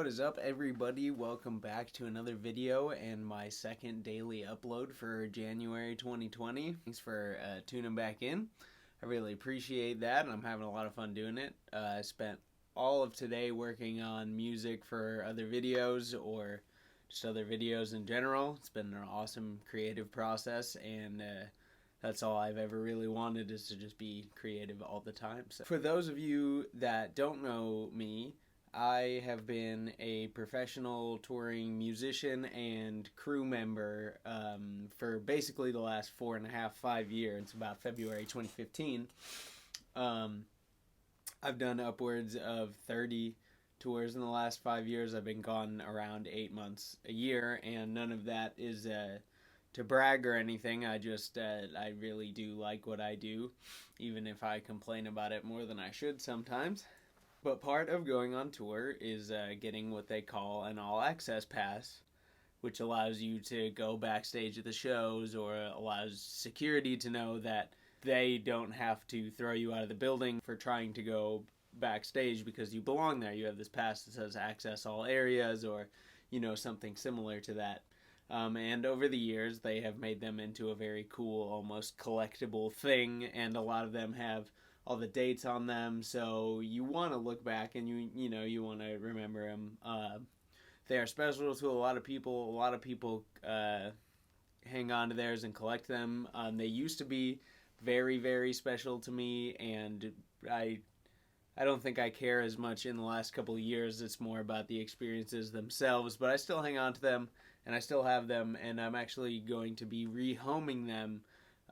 What is up, everybody? Welcome back to another video and my second daily upload for January 2020. Thanks for tuning back in. I really appreciate that, and I'm having a lot of fun doing it. I spent all of today working on music for other videos or just other videos in general. It's been an awesome creative process, and that's all I've ever really wanted, is to just be creative all the time. So for those of you that don't know me, I have been a professional touring musician and crew member for basically the last 4.5, 5 years. It's about February 2015. I've done upwards of 30 tours in the last 5 years. I've been gone around 8 months a year, and none of that is to brag or anything. I really do like what I do, even if I complain about it more than I should sometimes. But part of going on tour is getting what they call an all-access pass, which allows you to go backstage at the shows, or allows security to know that they don't have to throw you out of the building for trying to go backstage because you belong there. You have this pass that says access all areas, or something similar to that. And over the years, they have made them into a very cool, almost collectible thing, and a lot of them have all the dates on them, so you want to look back and you want to remember them. They are special to a lot of people. A lot of people hang on to theirs and collect them. They used to be very, very special to me, and I don't think I care as much in the last couple of years. It's more about the experiences themselves, but I still hang on to them, and I still have them, and I'm actually going to be rehoming them.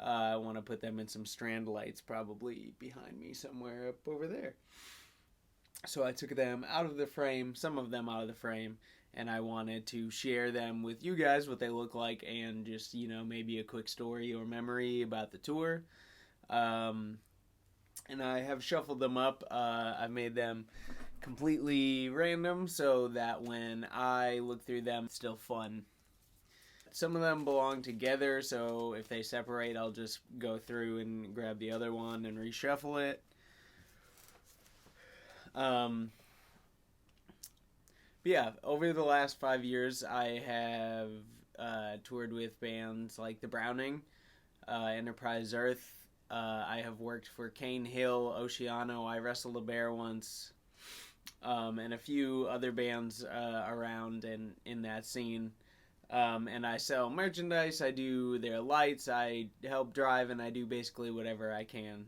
I want to put them in some strand lights, probably behind me somewhere up over there. So I took them out of the frame, some of them out of the frame, and I wanted to share them with you guys, what they look like, and just, maybe a quick story or memory about the tour. And I have shuffled them up. I've made them completely random so that when I look through them, it's still fun. Some of them belong together, so if they separate, I'll just go through and grab the other one and reshuffle it. But yeah, over the last 5 years, I have toured with bands like The Browning, Enterprise Earth. I have worked for Cane Hill, Oceano, I Wrestled a Bear once, and a few other bands around and in that scene. And I sell merchandise, I do their lights, I help drive, and I do basically whatever I can.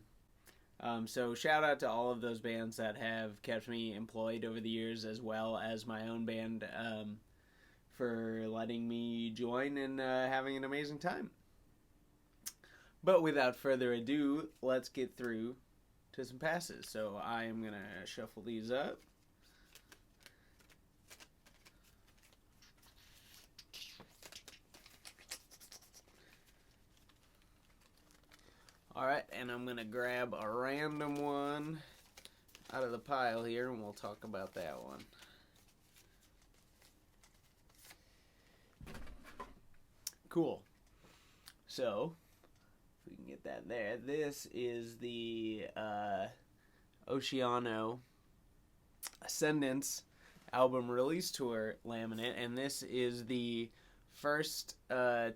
So shout out to all of those bands that have kept me employed over the years, as well as my own band, for letting me join and having an amazing time. But without further ado, let's get through to some passes. So I am going to shuffle these up. Alright, and I'm going to grab a random one out of the pile here, and we'll talk about that one. Cool. So, if we can get that there, this is the Oceano Ascendance album release tour laminate, and this is the first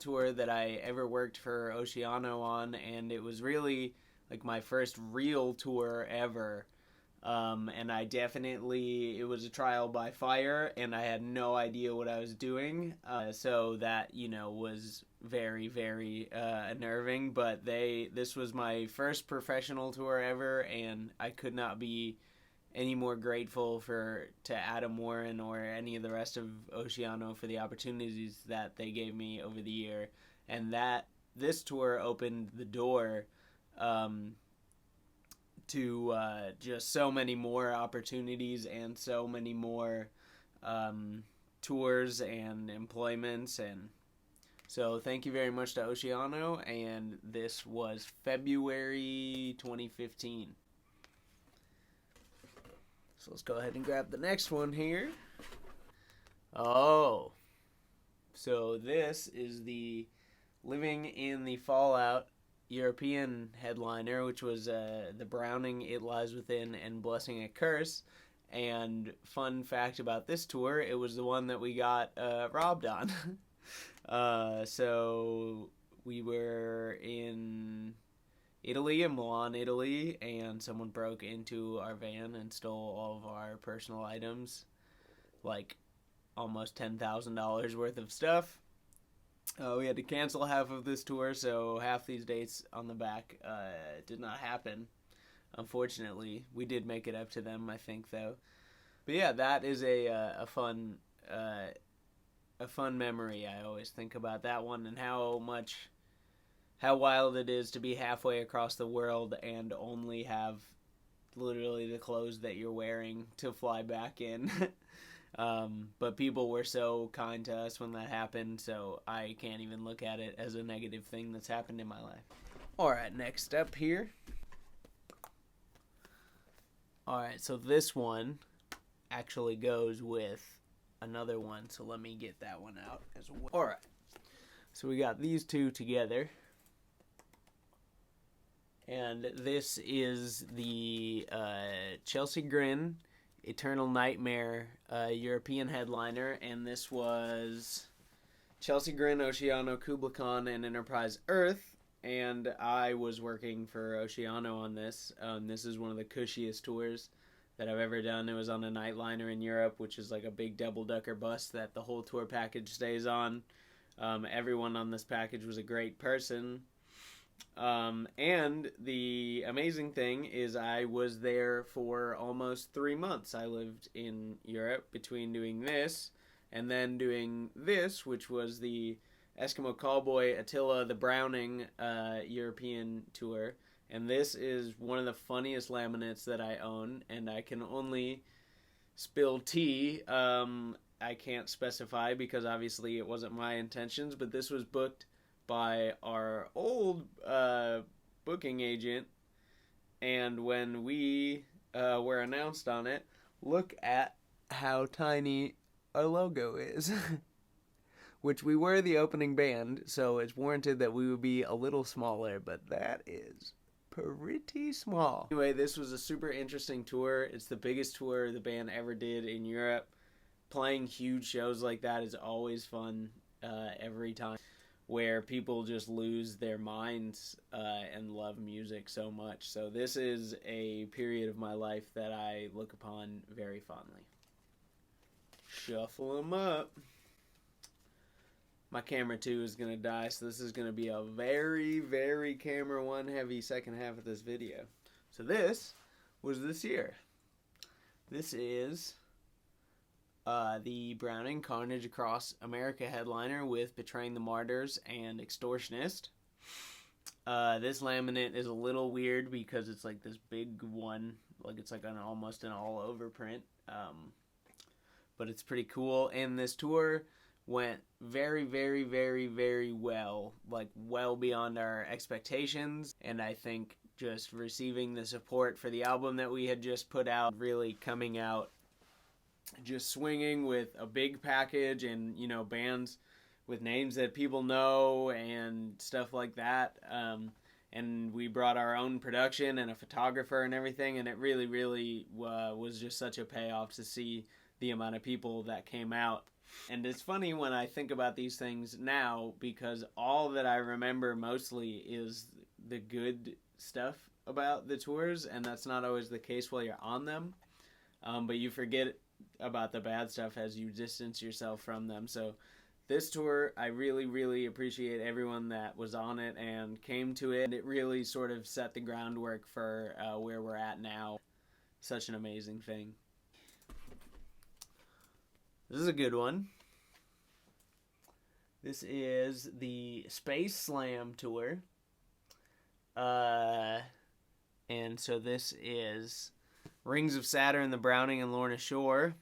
tour that I ever worked for Oceano on, and it was really like my first real tour ever. And it was a trial by fire, and I had no idea what I was doing. So that, was very, very unnerving. But this was my first professional tour ever, and I could not be any more grateful to Adam Warren or any of the rest of Oceano for the opportunities that they gave me over the year. And this tour opened the door to just so many more opportunities and so many more tours and employments. And so thank you very much to Oceano, and this was February 2015. So let's go ahead and grab the next one here. Oh, so this is the Living in the Fallout European headliner, which was The Browning, It Lies Within, and Blessing a Curse. And fun fact about this tour, it was the one that we got robbed on. So we were in Italy, in Milan, Italy, and someone broke into our van and stole all of our personal items, like almost $10,000 worth of stuff. We had to cancel half of this tour, so half these dates on the back did not happen. Unfortunately, we did make it up to them, I think, though. But yeah, that is a fun memory. I always think about that one and how wild it is to be halfway across the world and only have literally the clothes that you're wearing to fly back in. But people were so kind to us when that happened, so I can't even look at it as a negative thing that's happened in my life. Alright, next up here. Alright, so this one actually goes with another one, so let me get that one out as well. Alright, so we got these two together. And this is the Chelsea Grin Eternal Nightmare European headliner, and this was Chelsea Grin, Oceano, Kubla Khan, and Enterprise Earth, and I was working for Oceano on this. This is one of the cushiest tours that I've ever done. It was on a nightliner in Europe, which is like a big double-decker bus that the whole tour package stays on. Everyone on this package was a great person. And the amazing thing is I was there for almost 3 months. I lived in Europe between doing this and then doing this, which was the Eskimo Callboy Attila the Browning European tour. And this is one of the funniest laminates that I own, and I can only spill tea. I can't specify because obviously it wasn't my intentions, but this was booked by our old booking agent, and when we were announced on it, look at how tiny our logo is. Which we were the opening band, so it's warranted that we would be a little smaller, but that is pretty small. Anyway, this was a super interesting tour. It's the biggest tour the band ever did in Europe. Playing huge shows like that is always fun every time, where people just lose their minds and love music so much. So this is a period of my life that I look upon very fondly. Shuffle them up. My camera 2 is going to die, so this is going to be a very, very camera 1 heavy second half of this video. So this was this year. This is the Browning Carnage Across America headliner with Betraying the Martyrs and Extortionist. This laminate is a little weird because it's like this big one, like it's like almost an all-over print, but it's pretty cool. And this tour went very, very, very, very well, like well beyond our expectations, and I think just receiving the support for the album that we had just put out, really coming out just swinging with a big package and, you know, bands with names that people know and stuff like that. And we brought our own production and a photographer and everything, and it really, really was just such a payoff to see the amount of people that came out. And it's funny when I think about these things now, because all that I remember mostly is the good stuff about the tours, and that's not always the case while you're on them. But you forget about the bad stuff as you distance yourself from them. So this tour, I really, really appreciate everyone that was on it and came to it. And it really sort of set the groundwork for where we're at now. Such an amazing thing. This is a good one. This is the Space Slam tour. And so this is Rings of Saturn, the Browning and Lorna Shore.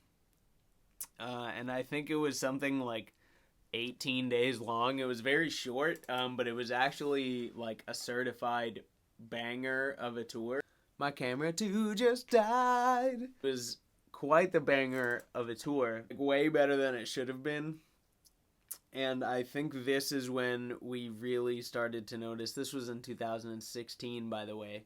And I think it was something like 18 days long. It was very short, but it was actually like a certified banger of a tour. My camera 2 just died. It was quite the banger of a tour. Like, way better than it should have been. And I think this is when we really started to notice. This was in 2016, by the way.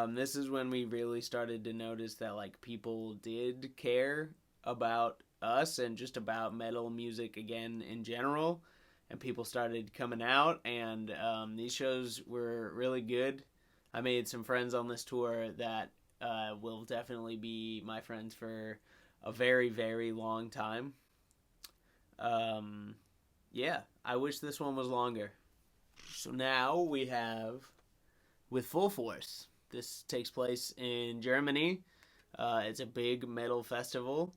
This is when we really started to notice that like people did care about us and just about metal music again in general, and people started coming out, and these shows were really good. I made some friends on this tour that will definitely be my friends for a very, very long time. Um, yeah, I wish this one was longer. So now we have With Full Force. This takes place in Germany. It's a big metal festival,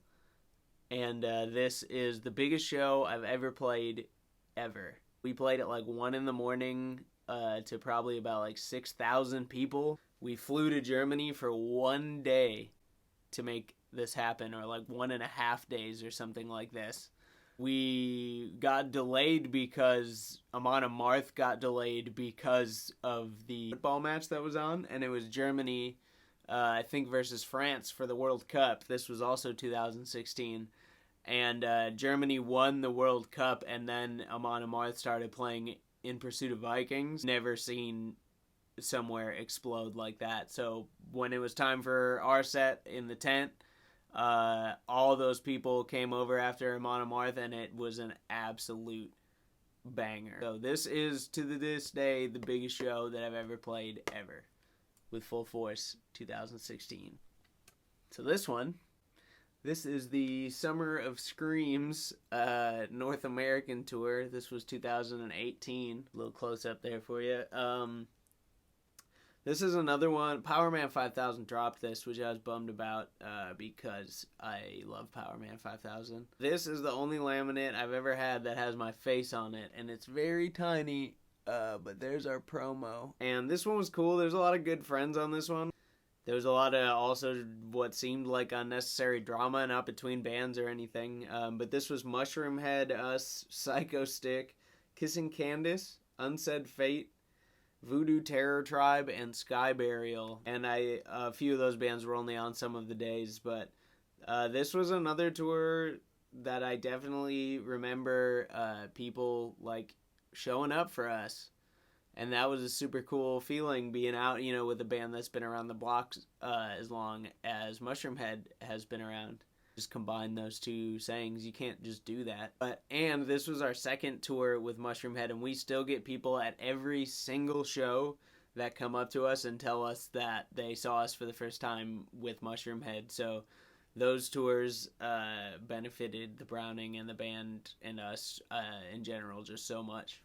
and this is the biggest show I've ever played, ever. We played at like 1 in the morning to probably about like 6,000 people. We flew to Germany for 1 day to make this happen, or like 1.5 days or something like this. We got delayed because Amon Amarth got delayed because of the football match that was on, and it was Germany, I think, versus France for the World Cup. This was also 2016, and Germany won the World Cup, and then Amon Amarth started playing In Pursuit of Vikings. Never seen somewhere explode like that. So when it was time for our set in the tent, all those people came over after Amon Amarth, and it was an absolute banger. So this is, to this day, the biggest show that I've ever played, ever, with Full Force 2016. So this is the Summer of Screams North American tour. This was 2018. A little close up there for you. This is another one. Powerman 5000 dropped this, which I was bummed about because I love Powerman 5000. This is the only laminate I've ever had that has my face on it, and it's very tiny, but there's our promo. And this one was cool. There's a lot of good friends on this one. There was a lot of also what seemed like unnecessary drama, not between bands or anything. But this was Mushroomhead, us, Psycho Stick, Kissing Candice, Unsaid Fate, Voodoo Terror Tribe, and Sky Burial. And a few of those bands were only on some of the days, but this was another tour that I definitely remember people like showing up for us. And that was a super cool feeling, being out, with a band that's been around the block as long as Mushroomhead has been around. Just combine those two sayings. You can't just do that. And this was our second tour with Mushroomhead, and we still get people at every single show that come up to us and tell us that they saw us for the first time with Mushroomhead. So those tours benefited the Browning and the band and us in general just so much.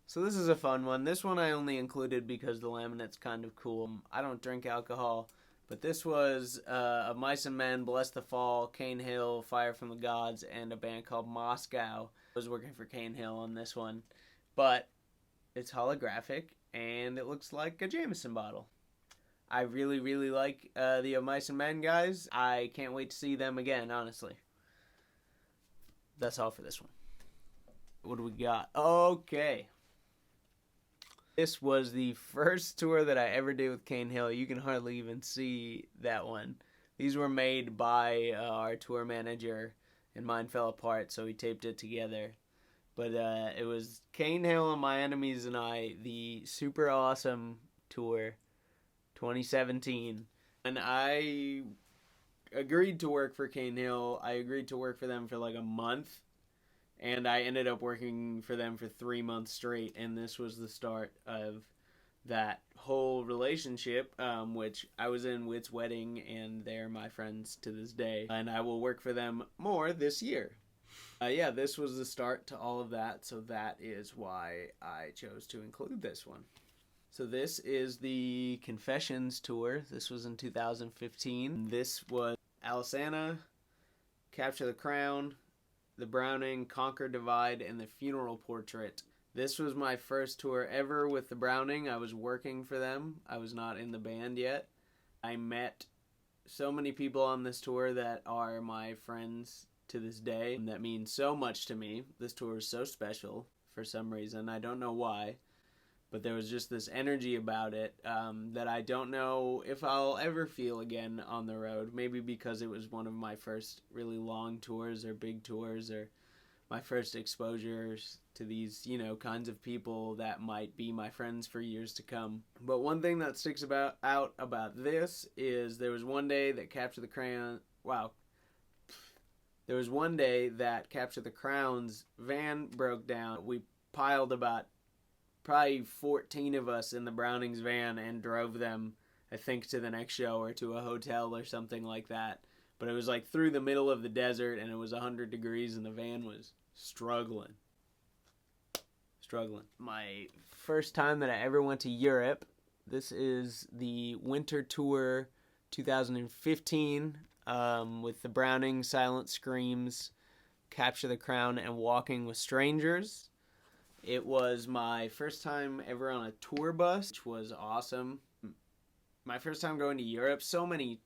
So this is a fun one. This one I only included because the laminate's kind of cool. I don't drink alcohol, but this was Of Mice and Men, Bless the Fall, Cane Hill, Fire from the Gods, and a band called Moscow. I was working for Cane Hill on this one, but it's holographic, and it looks like a Jameson bottle. I really, really like the Of Mice and Men guys. I can't wait to see them again, honestly. That's all for this one. What do we got? Okay. This was the first tour that I ever did with Cane Hill. You can hardly even see that one. These were made by our tour manager, and mine fell apart, so we taped it together. But it was Cane Hill and My Enemies and I, the super awesome tour, 2017. And I agreed to work for Cane Hill. I agreed to work for them for like a month. And I ended up working for them for 3 months straight, and this was the start of that whole relationship, which I was in Wit's wedding, and they're my friends to this day, and I will work for them more this year. This was the start to all of that, so that is why I chose to include this one. So this is the Confessions tour. This was in 2015. This was Alisana, Capture the Crown, The Browning, Conquer Divide, and The Funeral Portrait. This was my first tour ever with the Browning. I was working for them. I was not in the band yet. I met so many people on this tour that are my friends to this day, and that means so much to me. This tour is so special for some reason. I don't know why, but there was just this energy about it that I don't know if I'll ever feel again on the road. Maybe because it was one of my first really long tours or big tours, or my first exposures to these, kinds of people that might be my friends for years to come. But one thing that sticks out about this is there was one day that Capture the Crown, there was one day that Capture the Crown's van broke down. We piled about probably 14 of us in the Brownings van and drove them, I think, to the next show or to a hotel or something like that. But it was like through the middle of the desert, and it was 100 degrees, and the van was struggling. My first time that I ever went to Europe, this is the Winter Tour 2015 with the Browning, Silent Screams, Capture the Crown, and Walking with Strangers. It was my first time ever on a tour bus, which was awesome. My first time going to Europe, so many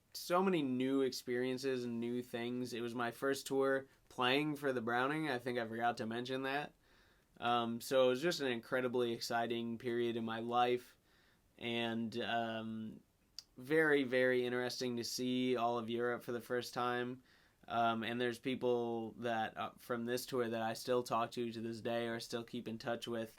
new experiences and new things. It was my first tour playing for the Browning. I think I forgot to mention that. So it was just an incredibly exciting period in my life, and very, very interesting to see all of Europe for the first time. And there's people that from this tour that I still talk to this day or still keep in touch with.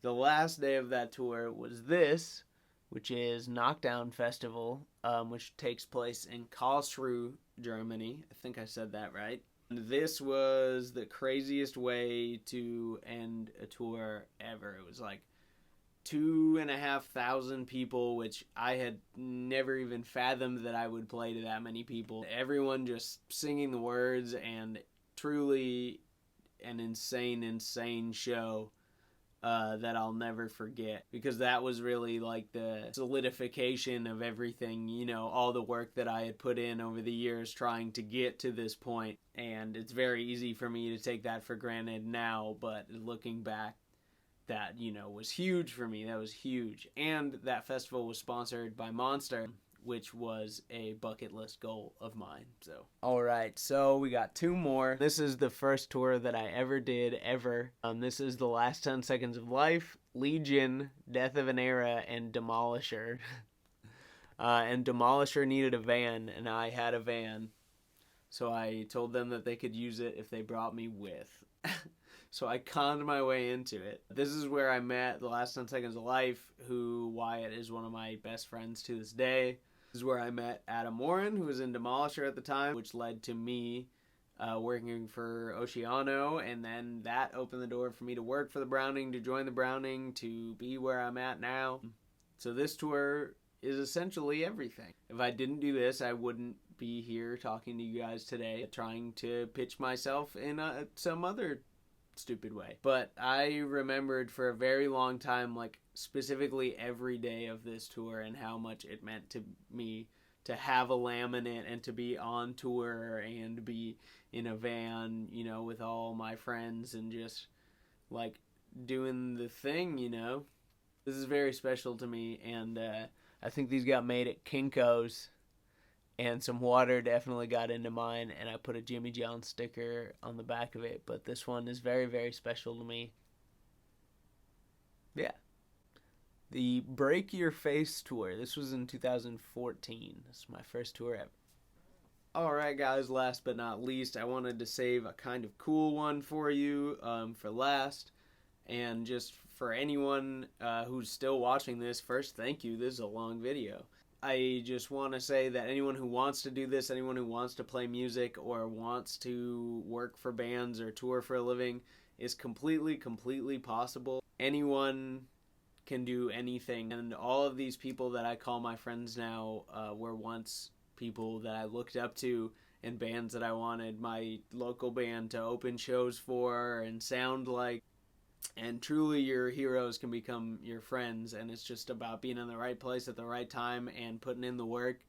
The last day of that tour was this, which is Knockdown Festival, which takes place in Karlsruhe, Germany. I think I said that right. This was the craziest way to end a tour ever. It was like 2,500 people, which I had never even fathomed that I would play to that many people. Everyone just singing the words, and truly an insane show that I'll never forget, because that was really like the solidification of everything, all the work that I had put in over the years trying to get to this point. And it's very easy for me to take that for granted now, but looking back, that, was huge for me. That was huge. And that festival was sponsored by Monster, which was a bucket list goal of mine. So, all right, so we got two more. This is the first tour that I ever did, ever. This is The Last 10 Seconds of Life, Legion, Death of an Era, and Demolisher. And Demolisher needed a van, and I had a van. So I told them that they could use it if they brought me with. So I conned my way into it. This is where I met The Last 10 Seconds of Life, who Wyatt is one of my best friends to this day. This is where I met Adam Warren, who was in Demolisher at the time, which led to me working for Oceano, and then that opened the door for me to work for the Browning, to join the Browning, to be where I'm at now. So this tour is essentially everything. If I didn't do this, I wouldn't be here talking to you guys today, trying to pitch myself in some other stupid way. But I remembered for a very long time, like specifically every day of this tour, and how much it meant to me to have a laminate and to be on tour and be in a van, with all my friends and just like doing the thing, This is very special to me, and I think these got made at Kinko's. And some water definitely got into mine, and I put a Jimmy John sticker on the back of it. But this one is very, very special to me. Yeah. The Break Your Face tour. This was in 2014. This is my first tour ever. Alright guys, last but not least, I wanted to save a kind of cool one for you for last. And just for anyone who's still watching this, first, thank you. This is a long video. I just want to say that anyone who wants to do this, anyone who wants to play music or wants to work for bands or tour for a living, is completely possible. Anyone can do anything. And all of these people that I call my friends now were once people that I looked up to in bands that I wanted my local band to open shows for and sound like. And truly your heroes can become your friends, and it's just about being in the right place at the right time and putting in the work,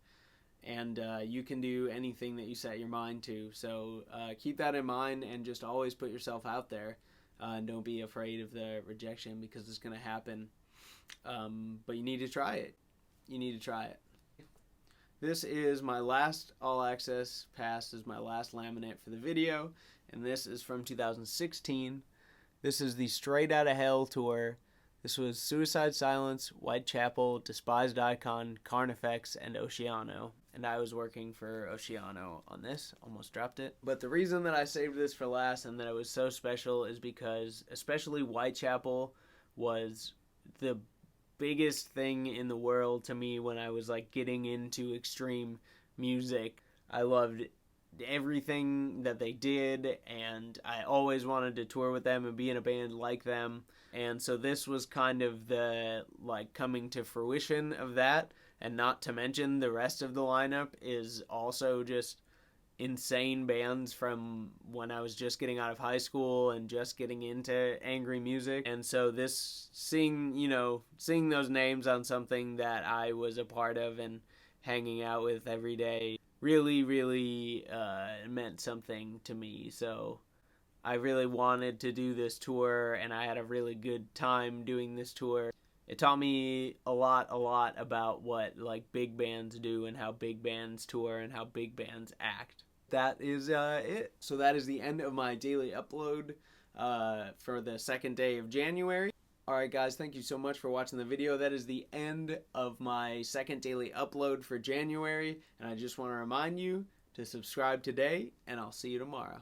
and you can do anything that you set your mind to. So keep that in mind, and just always put yourself out there, and don't be afraid of the rejection, because it's going to happen. But you need to try it. This is my last All Access Pass. This is my last laminate for the video, and this is from 2016. This is the Straight Outta Hell tour. This was Suicide Silence, Whitechapel, Despised Icon, Carnifex, and Oceano. And I was working for Oceano on this. Almost dropped it. But the reason that I saved this for last and that it was so special is because especially Whitechapel was the biggest thing in the world to me when I was like getting into extreme music. I loved everything that they did, and I always wanted to tour with them and be in a band like them. And so this was kind of the like coming to fruition of that. And not to mention the rest of the lineup is also just insane bands from when I was just getting out of high school and just getting into angry music. And so this seeing those names on something that I was a part of and hanging out with every day really meant something to me. So I really wanted to do this tour, and I had a really good time doing this tour. It taught me a lot about what like big bands do and how big bands tour and how big bands act. That is it. So that is the end of my daily upload for the second day of January. Alright guys, thank you so much for watching the video. That is the end of my second daily upload for January, and I just want to remind you to subscribe today, and I'll see you tomorrow.